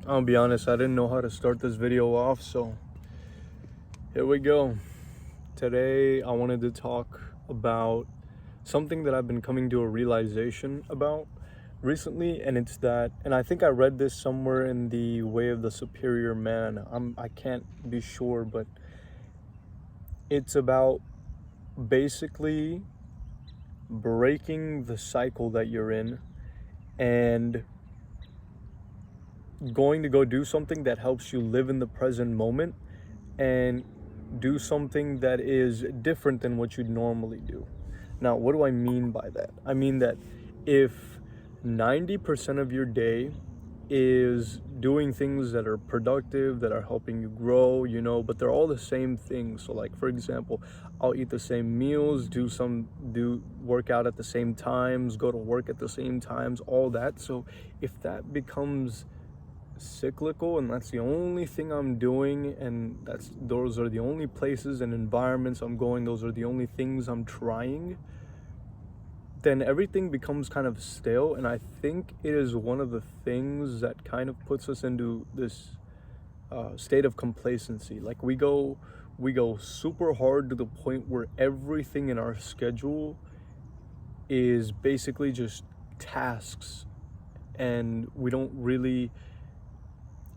I'll be honest, I didn't know how to start this video off, so here we go. Today, I wanted to talk about something that I've been coming to a realization about recently, and it's that, and I think I read this somewhere in the Way of the Superior Man. I can't be sure, but it's about basically breaking the cycle that you're in and going to go do something that helps you live in the present moment and do something that is different than what you'd normally do. Now, what do I mean by that? I mean that if 90% of your day is doing things that are productive, that are helping you grow, but they're all the same things. So like, for example, I'll eat the same meals, do work out at the same times, go to work at the same times, all that. So if that becomes cyclical and that's the only thing I'm doing, and those are the only places and environments I'm going, those are the only things I'm trying, then everything becomes kind of stale. And I think it is one of the things that kind of puts us into this state of complacency. Like we go super hard to the point where everything in our schedule is basically just tasks, and we don't really,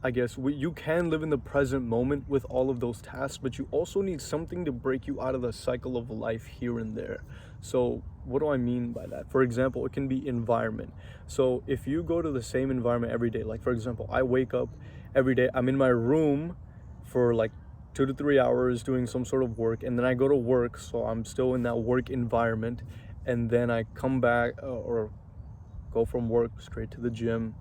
I guess you can live in the present moment with all of those tasks, but you also need something to break you out of the cycle of life here and there. So what do I mean by that? For example, it can be environment. So if you go to the same environment every day, like for example, I wake up every day, I'm in my room for like 2 to 3 hours doing some sort of work, and then I go to work, so I'm still in that work environment, and then I come back or go from work straight to the gym.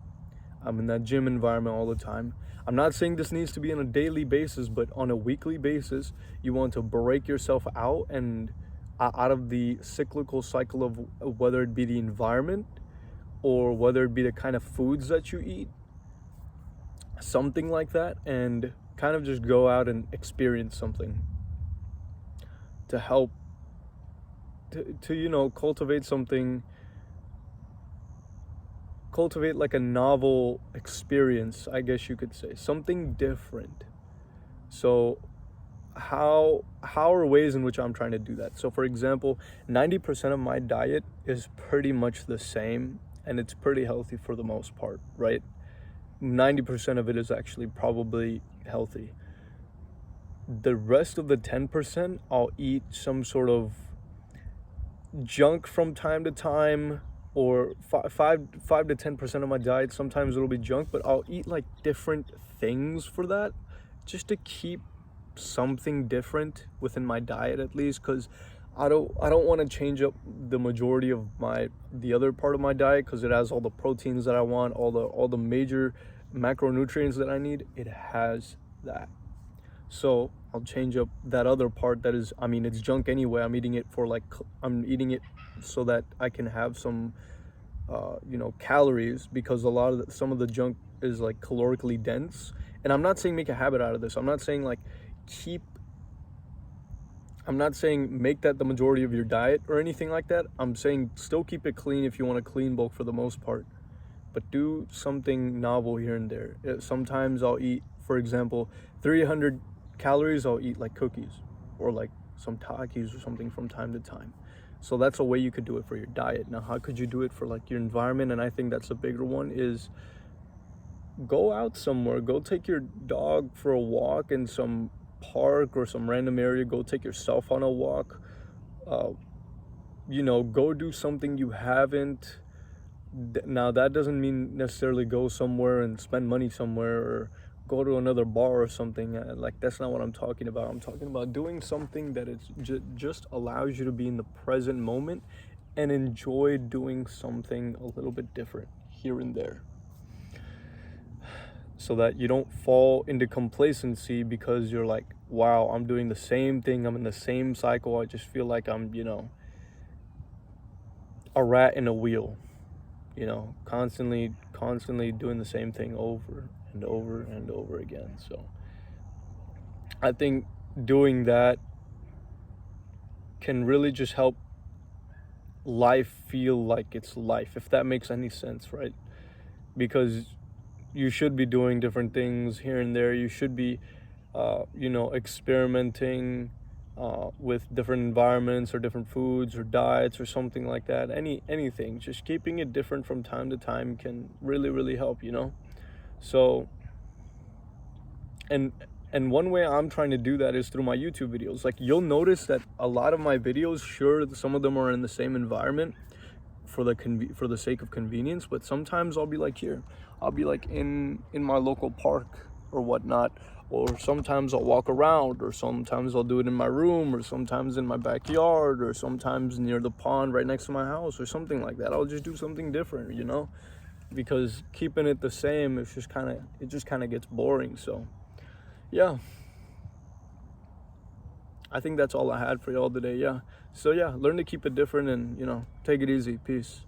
I'm in that gym environment all the time. I'm not saying this needs to be on a daily basis, but on a weekly basis, you want to break yourself out and out of the cyclical cycle of whether it be the environment or whether it be the kind of foods that you eat, something like that, and kind of just go out and experience something to help to cultivate like a novel experience, I guess you could say, something different. So how are ways in which I'm trying to do that? So for example, 90% of my diet is pretty much the same, and it's pretty healthy for the most part, right? 90% of it is actually probably healthy. The rest of the 10%, I'll eat some sort of junk from time to time, or 5 to 10% of my diet. Sometimes it'll be junk, but I'll eat like different things for that, just to keep something different within my diet at least, because I don't want to change up the majority of the other part of my diet, because it has all the proteins that I want, all the major macronutrients that I need. It has that. So I'll change up that other part that is, it's junk anyway. I'm eating it so that I can have some, calories, because some of the junk is like calorically dense. And I'm not saying make a habit out of this. I'm not saying make that the majority of your diet or anything like that. I'm saying still keep it clean if you want a clean bulk for the most part, but do something novel here and there. Sometimes I'll eat, for example, 300 calories, I'll eat like cookies or like some Takis or something from time to time. So that's a way you could do it for your diet. Now, how could you do it for like your environment? And I think that's a bigger one, is go out somewhere, go take your dog for a walk in some park or some random area, go take yourself on a walk, go do something you haven't. Now that doesn't mean necessarily go somewhere and spend money somewhere or go to another bar or something. Like, that's not what I'm talking about. I'm talking about doing something that is just allows you to be in the present moment and enjoy doing something a little bit different here and there, so that you don't fall into complacency because you're like, wow, I'm doing the same thing, I'm in the same cycle, I just feel like I'm a rat in a wheel, constantly doing the same thing over and over and over again. So I think doing that can really just help life feel like it's life, if that makes any sense, right? Because you should be doing different things here and there. You should be experimenting with different environments or different foods or diets or something like that. Anything, just keeping it different from time to time can really, really help, so. And one way I'm trying to do that is through my YouTube videos. Like, you'll notice that a lot of my videos, sure, some of them are in the same environment for the sake of convenience, but sometimes I'll be like here, I'll be like in my local park or whatnot, or sometimes I'll walk around, or sometimes I'll do it in my room, or sometimes in my backyard, or sometimes near the pond right next to my house, or something like that. I'll just do something different, because keeping it the same, it just kind of gets boring. So yeah, I think that's all I had for y'all today. Yeah. So yeah, learn to keep it different and, take it easy. Peace.